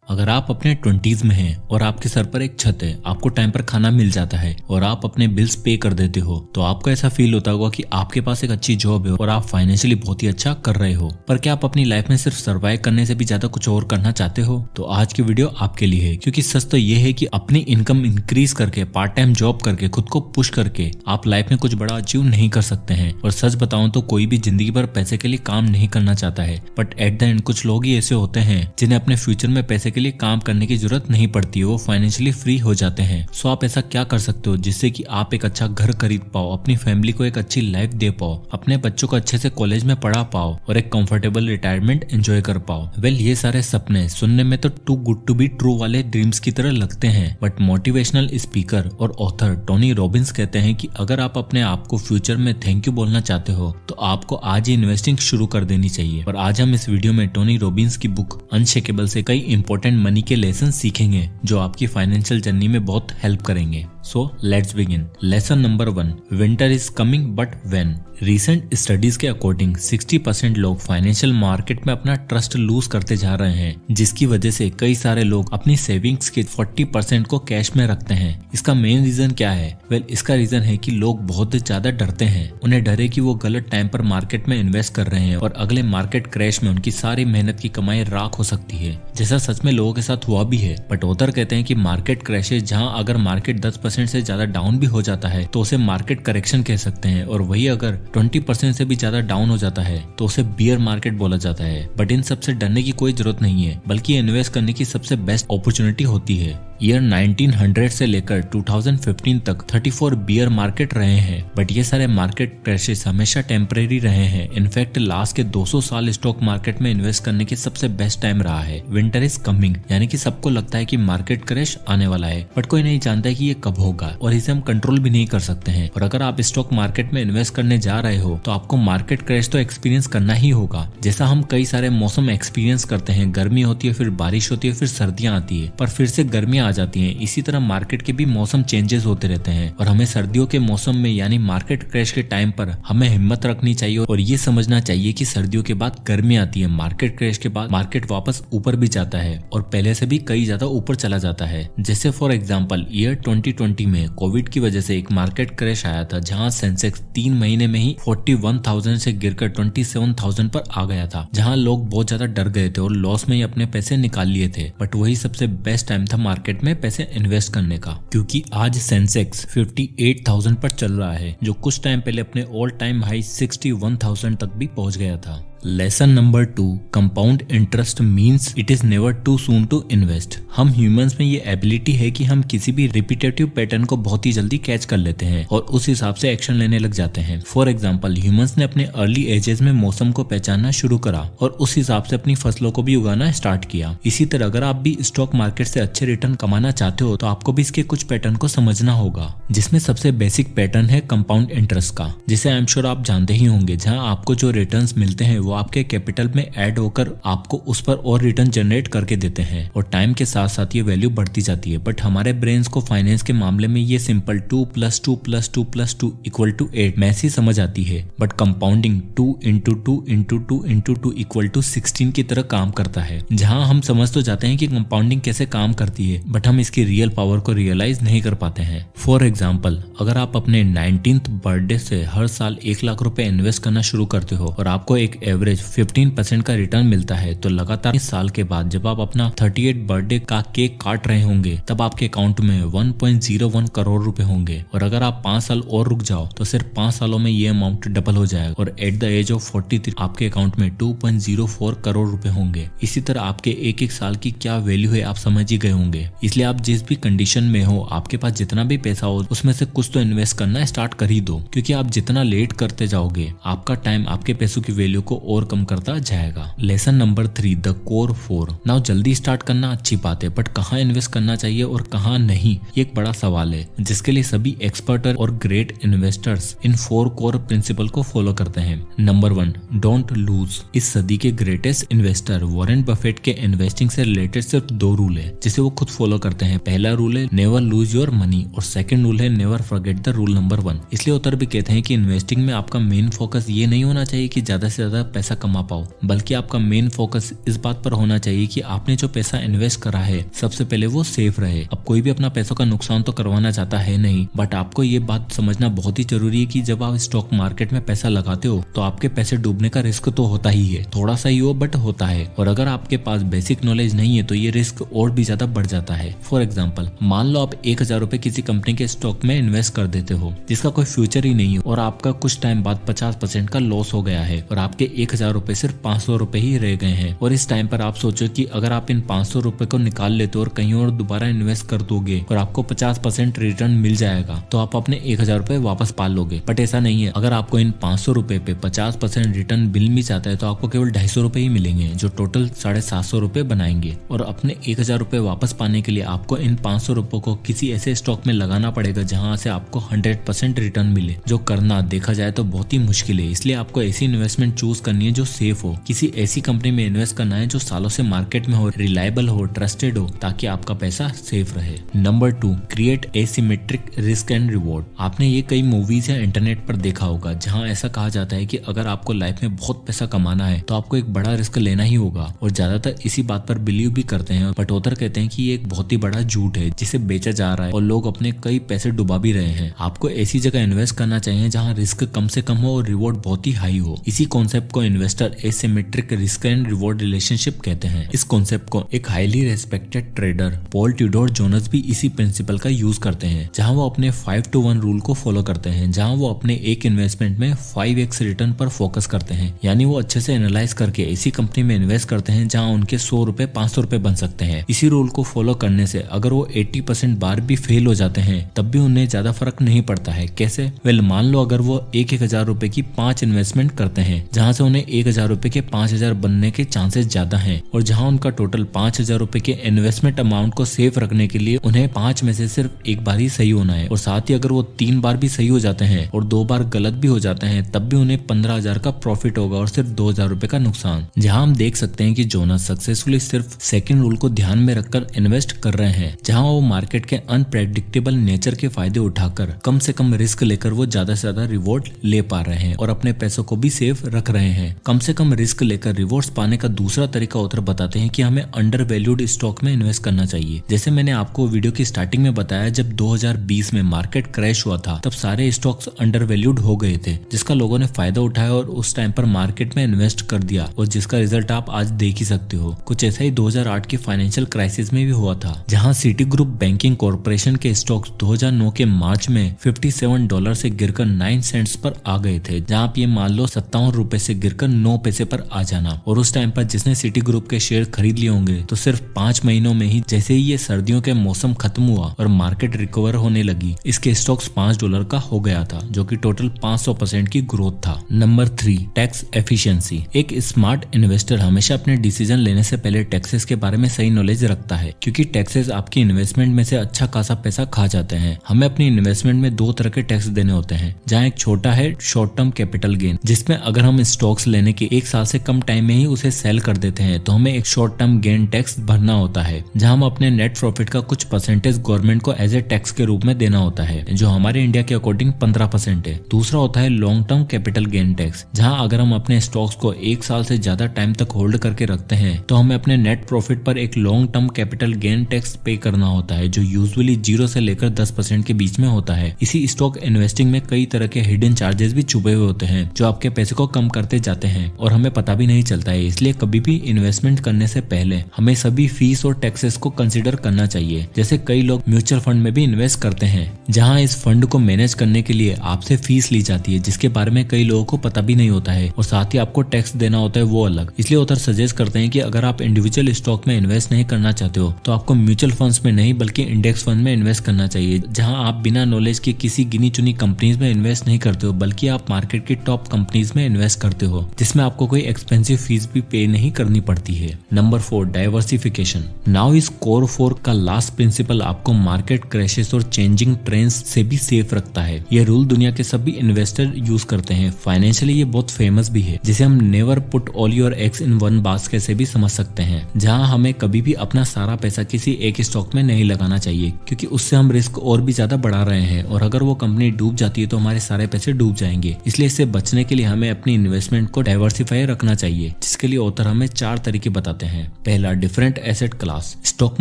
अगर आप अपने 20s में हैं और आपके सर पर एक छत है, आपको टाइम पर खाना मिल जाता है और आप अपने बिल्स पे कर देते हो, तो आपको ऐसा फील होता होगा कि आपके पास एक अच्छी जॉब है और आप फाइनेंशियली बहुत ही अच्छा कर रहे हो। पर क्या आप अपनी लाइफ में सिर्फ सर्वाइव करने से भी ज्यादा कुछ और करना चाहते हो? तो आज की वीडियो आपके लिए है, क्योंकि सच तो ये है कि अपनी इनकम इंक्रीज करके, पार्ट टाइम जॉब करके, खुद को पुश करके आप लाइफ में कुछ बड़ा अचीव नहीं कर सकते हैं। और सच बताऊं तो कोई भी जिंदगी भर पैसे के लिए काम नहीं करना चाहता है, बट एट द एंड कुछ लोग ही ऐसे होते हैं जिन्हें अपने फ्यूचर में पैसे के लिए काम करने की जरूरत नहीं पड़ती है, वो फाइनेंशियली फ्री हो जाते हैं। सो आप ऐसा क्या कर सकते हो जिससे कि आप एक अच्छा घर खरीद पाओ, अपनी फैमिली को एक अच्छी लाइफ दे पाओ, अपने बच्चों को अच्छे से कॉलेज में पढ़ा पाओ और एक कंफर्टेबल रिटायरमेंट एंजॉय कर पाओ। वेल, ये सारे सपने सुनने में तो too good to be true वाले ड्रीम्स की तरह लगते हैं, बट मोटिवेशनल स्पीकर और ऑथर टोनी रॉबिन्स कहते हैं कि अगर आप अपने आप को फ्यूचर में थैंक यू बोलना चाहते हो तो आपको आज ही इन्वेस्टिंग शुरू कर देनी चाहिए। और आज हम इस वीडियो में टोनी रॉबिन्स की बुक अनशेकेबल से कई इंपॉर्टेंट मनी के लेसन सीखेंगे जो आपकी फाइनेंशियल जर्नी में बहुत हेल्प करेंगे। So let's begin. Lesson number 1, winter is coming but when. Recent studies के अकॉर्डिंग 60% लोग फाइनेंशियल मार्केट में अपना ट्रस्ट लूज करते जा रहे हैं, जिसकी वजह से कई सारे लोग अपनी सेविंग्स के 40% को कैश में रखते हैं। इसका मेन रीजन क्या है? वेल, इसका रीजन है कि लोग बहुत ज्यादा डरते हैं। उन्हें डर है कि वो गलत टाइम पर मार्केट में इन्वेस्ट कर रहे हैं और अगले मार्केट क्रैश में उनकी सारी मेहनत की कमाई राख हो सकती है, जैसा सच में लोगों के साथ हुआ भी है। बट ऑथर कहते हैं कि मार्केट क्रैशेस जहां अगर मार्केट 10% से ज्यादा डाउन भी हो जाता है तो उसे मार्केट करेक्शन कह सकते हैं, और वही अगर 20% से भी ज्यादा डाउन हो जाता है तो उसे बियर मार्केट बोला जाता है। बट इन सबसे डरने की कोई जरूरत नहीं है, बल्कि इन्वेस्ट करने की सबसे बेस्ट अपॉर्चुनिटी होती है। ईयर 1900 से लेकर 2015 तक 34 बियर मार्केट रहे हैं, बट ये सारे मार्केट क्रैशेस हमेशा टेम्परेरी रहे हैं। इनफैक्ट लास्ट के 200 साल स्टॉक मार्केट में इन्वेस्ट करने की सबसे बेस्ट टाइम रहा है। विंटर इज कमिंग, यानी कि सबको लगता है कि मार्केट क्रैश आने वाला है, बट कोई नहीं जानता है कि ये कब होगा और इसे हम कंट्रोल भी नहीं कर सकते हैं। और अगर आप स्टॉक मार्केट में इन्वेस्ट करने जा रहे हो तो आपको मार्केट क्रैश तो एक्सपीरियंस करना ही होगा, जैसा हम कई सारे मौसम एक्सपीरियंस करते हैं। गर्मी होती है, फिर बारिश होती है, फिर सर्दियां आती है, पर फिर से गर्मियां आ जाती हैं। इसी तरह मार्केट के भी मौसम चेंजेस होते रहते हैं और हमें सर्दियों के मौसम में यानी मार्केट क्रैश के टाइम पर हमें हिम्मत रखनी चाहिए और ये समझना चाहिए कि सर्दियों के बाद गर्मी आती है। मार्केट क्रैश के बाद मार्केट वापस ऊपर भी जाता है और पहले से भी कई ज्यादा ऊपर चला जाता है। जैसे फॉर एग्जाम्पल ईयर 2020 में कोविड की वजह से एक मार्केट क्रैश आया था, जहां सेंसेक्स 3 महीने में ही 41,000 से गिरकर 27,000 पर आ गया था, जहां लोग बहुत ज्यादा डर गए थे और लॉस में ही अपने पैसे निकाल लिए थे। बट वही सबसे बेस्ट टाइम था मार्केट में पैसे इन्वेस्ट करने का, क्योंकि आज सेंसेक्स 58,000 पर चल रहा है, जो कुछ टाइम पहले अपने ऑल टाइम हाई 61,000 तक भी पहुंच गया था। Lesson number 2, compound interest means it is never too soon to invest. हम ह्यूमंस में ये एबिलिटी है कि हम किसी भी रिपीटेटिव पैटर्न को बहुत ही जल्दी कैच कर लेते हैं और उस हिसाब से एक्शन लेने लग जाते हैं। फॉर एग्जाम्पल, ह्यूमंस ने अपने अर्ली एजेस में मौसम को पहचानना शुरू करा और उस हिसाब से अपनी फसलों को भी उगाना स्टार्ट किया। इसी तरह अगर आप भी स्टॉक मार्केट से अच्छे रिटर्न कमाना चाहते हो तो आपको भी इसके कुछ पैटर्न को समझना होगा, जिसमें सबसे बेसिक पैटर्न है कंपाउंड इंटरेस्ट का, जिसे आई एम श्योर आप जानते ही होंगे, जहाँ आपको जो रिटर्न्स मिलते हैं वो आपके कैपिटल में ऐड होकर आपको उस पर और रिटर्न जनरेट करके देते हैं और टाइम के साथ साथ ये वैल्यू बढ़ती जाती है। बट हमारे ब्रेन्स को फाइनेंस के मामले में ये सिंपल 2 + 2 + 2 + 2 = 8 मैसी समझ आती है, बट कंपाउंडिंग 2 × 2 × 2 × 2 = 16 की तरह काम करता है, जहां हम समझ तो जाते हैं कि कंपाउंडिंग कैसे काम करती है, बट हम इसकी रियल पावर को रियलाइज नहीं कर पाते हैं। फॉर एग्जाम्पल, अगर आप अपने 19th बर्थडे से हर साल 1 लाख रुपए इन्वेस्ट करना शुरू करते हो और आपको एक एवरेज 15% का रिटर्न मिलता है, तो लगातार इस साल के बाद जब आप अपना 38 बर्थडे का केक काट रहे होंगे तब आपके अकाउंट में 1.01 करोड़ रुपए होंगे। और अगर आप 5 साल और रुक जाओ तो सिर्फ 5 सालों में ये अमाउंट डबल हो जाएगा और एट द एज ऑफ 43 आपके अकाउंट में 2.04 करोड़ रुपए होंगे। इसी तरह आपके एक एक साल की क्या वैल्यू है आप समझ ही गए होंगे। इसलिए आप जिस भी कंडीशन में हो, आपके पास जितना भी पैसा हो उसमें से कुछ तो इन्वेस्ट करना स्टार्ट कर ही दो, क्योंकि आप जितना लेट करते जाओगे आपका टाइम आपके पैसों की वैल्यू को और कम करता जाएगा। Lesson number 3, the core 4। Now जल्दी स्टार्ट करना अच्छी बात है, बट कहाँ इन्वेस्ट करना चाहिए और कहाँ नहीं, ये एक बड़ा सवाल है, जिसके लिए सभी एक्सपर्ट और great investors in 4 core principle को फॉलो करते हैं। Number 1, don't lose. इस सदी के ग्रेटेस्ट इन्वेस्टर वॉरेन बफेट के इन्वेस्टिंग से रिलेटेड सिर्फ 2 रूल है जिसे वो खुद फॉलो करते हैं। पहला रूल है नेवर लूज योर मनी और सेकंड रूल है never forget the rule number 1। इसलिए उतर भी कहते हैं कि इन्वेस्टिंग में आपका मेन फोकस ये नहीं होना चाहिए कि ज्यादा से ज्यादा पैसा कमा पाओ, बल्कि आपका मेन फोकस इस बात पर होना चाहिए कि आपने जो पैसा इन्वेस्ट करा है सबसे पहले वो सेफ रहे। अब कोई भी अपना पैसों का नुकसान तो करवाना चाहता है नहीं, बट आपको ये बात समझना बहुत ही जरूरी है कि जब आप स्टॉक मार्केट में पैसा लगाते हो तो आपके पैसे डूबने का रिस्क तो होता ही है, थोड़ा सा ही हो बट होता है। और अगर आपके पास बेसिक नॉलेज नहीं है तो ये रिस्क और भी ज्यादा बढ़ जाता है। फॉर एग्जाम्पल, मान लो आप 1000 रुपए किसी कंपनी के स्टॉक में इन्वेस्ट कर देते हो जिसका कोई फ्यूचर ही नहीं है, और आपका कुछ टाइम बाद 50% का लॉस हो गया है और आपके 1000 रुपए सिर्फ 500 रुपए ही रह गए हैं। और इस टाइम पर आप सोचो कि अगर आप इन 500 रुपए को निकाल लेते हो और कहीं और दोबारा इन्वेस्ट कर दोगे और आपको 50% रिटर्न मिल जाएगा तो आप अपने 1000 रुपए वापस पा लोगे। बट ऐसा नहीं है, अगर आपको इन 500 रुपए पे 50% रिटर्न मिल भी जाता है तो आपको केवल 250 रुपए ही मिलेंगे, जो टोटल 750 रुपए बनाएंगे। और अपने 1000 रुपए वापस पाने के लिए आपको इन 500 रुपए को किसी ऐसे स्टॉक में लगाना पड़ेगा जहां से आपको 100% रिटर्न मिले, जो करना देखा जाए तो बहुत ही मुश्किल है। इसलिए आपको ऐसी इन्वेस्टमेंट चूज करनी है जो सेफ हो, किसी ऐसी कंपनी में इन्वेस्ट करना है जो सालों से मार्केट में हो, रिलायबल हो, ट्रस्टेड हो, ताकि आपका पैसा सेफ रहे। Number 2, create asymmetric risk and reward. आपने ये कई मूवीज या इंटरनेट पर देखा होगा जहां ऐसा कहा जाता है कि अगर आपको लाइफ में बहुत पैसा कमाना है तो आपको एक बड़ा रिस्क लेना ही होगा, और ज्यादातर इसी बात पर बिलीव भी करते हैं। बट ऑथर कहते हैं कि ये एक बहुत ही बड़ा झूठ है जिसे बेचा जा रहा है और लोग अपने कई पैसे डुबा भी रहे हैं। आपको ऐसी जगह इन्वेस्ट करना चाहिए जहां रिस्क कम से कम हो और रिवॉर्ड बहुत ही हाई हो। इसी कॉन्सेप्ट को investor asymmetric risk and reward relationship कहते हैं। इस कॉन्सेप्ट को एक highly respected trader Paul Tudor Jones भी इसी प्रिंसिपल का यूज करते हैं, जहां वो अपने 5-to-1 रूल को फॉलो करते हैं, जहां वो अपने एक इन्वेस्टमेंट में 5x रिटर्न पर फोकस करते हैं। यानी वो अच्छे से एनालाइज करके ऐसी कंपनी में इन्वेस्ट करते हैं जहां उनके 100 रुपए 500 रुपए बन सकते हैं। इसी रूल को फॉलो करने से अगर वो 80% बार भी फेल हो जाते हैं तब भी उन्हें ज्यादा फर्क नहीं पड़ता है। कैसे? वेल, मान लो अगर वो 1000 रुपए की 5 इन्वेस्टमेंट करते हैं जहां से उन्हें 1000 रुपए के 5000 बनने के चांसेस ज्यादा हैं, और जहां उनका टोटल 5000 रुपए के इन्वेस्टमेंट अमाउंट को सेफ रखने के लिए उन्हें 5 में से सिर्फ एक बार ही सही होना है, और साथ ही अगर वो 3 बार भी सही हो जाते हैं और 2 बार गलत भी हो जाते हैं तब भी उन्हें 15,000 का प्रॉफिट होगा और सिर्फ 2000 रुपए का नुकसान। जहां हम देख सकते हैं कि जोनास सक्सेसफुली सिर्फ सेकंड रूल को ध्यान में रखकर इन्वेस्ट कर रहे हैं, जहां वो मार्केट के अनप्रेडिक्टेबल नेचर के फायदे उठाकर कम से कम रिस्क लेकर वो ज्यादा से ज्यादा रिवॉर्ड ले पा रहे हैं और अपने पैसों को भी सेफ रख रहे हैं। कम से कम रिस्क लेकर रिवॉर्ड्स पाने का दूसरा तरीका ऑथर बताते हैं कि हमें अंडर वैल्यूड स्टॉक में इन्वेस्ट करना चाहिए। जैसे मैंने आपको वीडियो की स्टार्टिंग में बताया, जब 2020 में मार्केट क्रैश हुआ था तब सारे स्टॉक्स अंडर वैल्यूड हो गए थे, जिसका लोगों ने फायदा उठाया और उस टाइम पर मार्केट में इन्वेस्ट कर दिया, और जिसका रिजल्ट आप आज देख ही सकते हो। कुछ ऐसा ही 2008 की फाइनेंशियल क्राइसिस में भी हुआ था, जहां सिटी ग्रुप बैंकिंग कॉर्पोरेशन के स्टॉक्स 2009 के मार्च में $57 से गिरकर 9 सेंट्स पर आ गए थे, जहां आप ये मान लो 57 रुपए से गिरकर 9 पैसे पर आ जाना। और उस टाइम पर जिसने सिटी ग्रुप के शेयर खरीद लिए होंगे तो सिर्फ 5 महीनों में ही, जैसे ही ये सर्दियों के मौसम खत्म हुआ और मार्केट रिकवर होने लगी, इसके स्टॉक्स $5 का हो गया था, जो कि टोटल 500% की ग्रोथ था। Number 3, tax efficiency. एक स्मार्ट इन्वेस्टर हमेशा अपने डिसीजन लेने से पहले टैक्सेस के बारे में सही नॉलेज रखता है, क्योंकि टैक्सेस आपकी इन्वेस्टमेंट में से अच्छा खासा पैसा खा जाते हैं। हमें अपनी इन्वेस्टमेंट में 2 तरह के टैक्स देने होते हैं, जहां एक छोटा है शॉर्ट टर्म कैपिटल गेन, जिसमें अगर हम स्टॉक्स लेने के 1 साल से कम टाइम में ही उसे सेल कर देते हैं तो हमें एक शॉर्ट टर्म गेन टैक्स भरना होता है, जहां हम अपने नेट प्रॉफिट का कुछ परसेंटेज गवर्नमेंट को एज ए टैक्स के रूप में देना होता है, जो हमारे इंडिया के अकॉर्डिंग 15% है। दूसरा होता है long term capital gain tax, जहां अगर हम अपने स्टॉक्स को 1 साल से ज्यादा टाइम तक होल्ड करके रखते हैं तो हमें अपने नेट प्रॉफिट पर एक long term capital gain tax पे करना होता है, जो यूजुअली 0 से लेकर 10% के बीच में होता है। इसी स्टॉक इन्वेस्टिंग में कई तरह के हिडन चार्जेस भी छुपे हुए होते हैं, जो आपके पैसे को कम करते जाते हैं और हमें पता भी नहीं चलता है। इसलिए कभी भी इन्वेस्टमेंट करने से पहले हमें सभी फीस और टैक्सेस को कंसीडर करना चाहिए। जैसे कई लोग म्यूचुअल फंड में भी इन्वेस्ट करते हैं, जहां इस फंड को मैनेज करने के लिए आपसे फीस ली जाती है, जिसके बारे में कई लोगों को पता भी नहीं होता है, और साथ ही आपको टैक्स देना होता है वो अलग। इसलिए ऑथर सजेस्ट करते हैं कि अगर आप इंडिविजुअल स्टॉक में इन्वेस्ट नहीं करना चाहते हो तो आपको म्यूचुअल फंड्स में नहीं बल्कि इंडेक्स फंड में इन्वेस्ट करना चाहिए, जहां आप बिना नॉलेज के किसी गिनी चुनी कंपनीज में इन्वेस्ट नहीं करते हो, बल्कि आप मार्केट की टॉप कंपनीज में इन्वेस्ट करते हो, जिसमें आपको कोई एक्सपेंसिव फीस भी पे नहीं करनी पड़ती है। Number 4, diversification. नाउ इस कोर 4 का लास्ट प्रिंसिपल आपको मार्केट क्रैशेस और चेंजिंग ट्रेंड्स से भी सेफ रखता है। यह रूल दुनिया के सभी इन्वेस्टर यूज करते हैं। फाइनेंशियली ये बहुत फेमस भी है, जिसे हम never put all your eggs in one basket से भी समझ सकते हैं, जहां हमें कभी भी अपना सारा पैसा किसी एक स्टॉक में नहीं लगाना चाहिए, क्योंकि उससे हम रिस्क और भी ज्यादा बढ़ा रहे हैं, और अगर वो कंपनी डूब जाती है तो हमारे सारे पैसे डूब जाएंगे। इसलिए इससे बचने के लिए हमें अपनी इन्वेस्टमेंट इन्वेस्टमेंट को डाइवर्सिफाई रखना चाहिए, जिसके लिए ऑथर हमें 4 तरीके बताते हैं। पहला, different asset class. Stock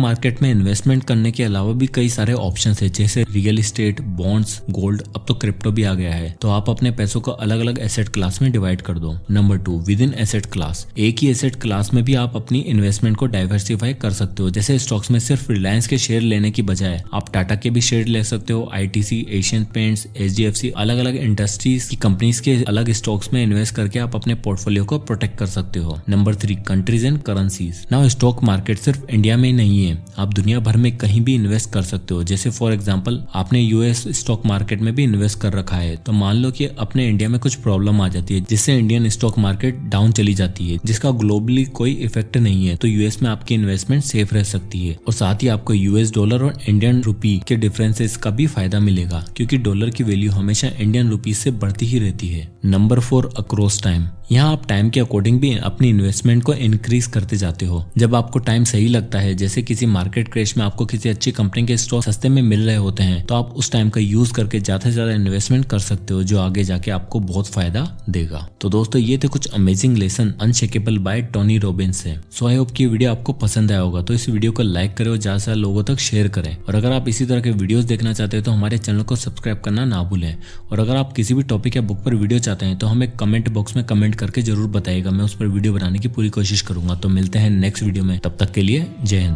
market में इन्वेस्टमेंट करने के अलावा भी कई सारे ऑप्शन है, जैसे रियल एस्टेट, बॉन्ड्स, गोल्ड, अब तो क्रिप्टो भी आ गया है। तो आप अपने पैसों को अलग अलग एसेट क्लास में डिवाइड कर दो। Number 2, with in asset class. एक ही एसेट क्लास में भी आप अपनी इन्वेस्टमेंट को डाइवर्सिफाई कर सकते हो। जैसे स्टॉक्स में सिर्फ रिलायंस के शेयर लेने की बजाय आप टाटा के भी शेयर ले सकते हो, आईटीसी, एशियन पेंट्स, एचडीएफसी, अलग अलग इंडस्ट्रीज की कंपनीज के अलग स्टॉक्स में इन्वेस्ट करके आप अपने पोर्टफोलियो को प्रोटेक्ट कर सकते हो। Number 3, countries and currencies. Now stock market सिर्फ इंडिया में ही नहीं है, आप दुनिया भर में कहीं भी इन्वेस्ट कर सकते हो। जैसे फॉर एग्जांपल आपने यूएस स्टॉक मार्केट में भी इन्वेस्ट कर रखा है, तो मान लो कि अपने इंडिया में कुछ प्रॉब्लम आ जाती है जिससे इंडियन स्टॉक मार्केट डाउन चली जाती है, जिसका ग्लोबली कोई इफेक्ट नहीं है, तो यूएस में आपकी इन्वेस्टमेंट सेफ रह सकती है। और साथ ही आपको यूएस डॉलर और इंडियन रुपी के डिफरेंसेस का भी फायदा मिलेगा, क्योंकि डॉलर की वैल्यू हमेशा इंडियन रुपीज से बढ़ती ही रहती है। Number 4, across time. यहाँ आप टाइम के अकॉर्डिंग भी अपनी इन्वेस्टमेंट को इंक्रीज करते जाते हो। जब आपको टाइम सही लगता है, जैसे किसी मार्केट क्रैश में आपको किसी अच्छी कंपनी के स्टॉक सस्ते में मिल रहे होते हैं, तो आप उस टाइम का यूज करके ज्यादा से ज्यादा इन्वेस्टमेंट कर सकते हो, जो आगे जाके आपको बहुत फायदा देगा। तो दोस्तों, ये थे कुछ amazing lesson Unshakeable by Tony Robbins से। सो आई होप कि वीडियो आपको पसंद आया होगा। तो इस वीडियो को लाइक करें और ज्यादा से ज्यादा लोगों तक शेयर करें। और अगर आप इसी तरह के वीडियोस देखना चाहते हैं तो हमारे चैनल को सब्सक्राइब करना ना भूलें। और अगर आप किसी भी टॉपिक या बुक पर वीडियो चाहते हैं तो हमें कमेंट बॉक्स में कमेंट करके जरूर बताइएगा, मैं उस पर वीडियो बनाने की पूरी कोशिश करूंगा। तो मिलते हैं नेक्स्ट वीडियो में, तब तक के लिए जय हिंद।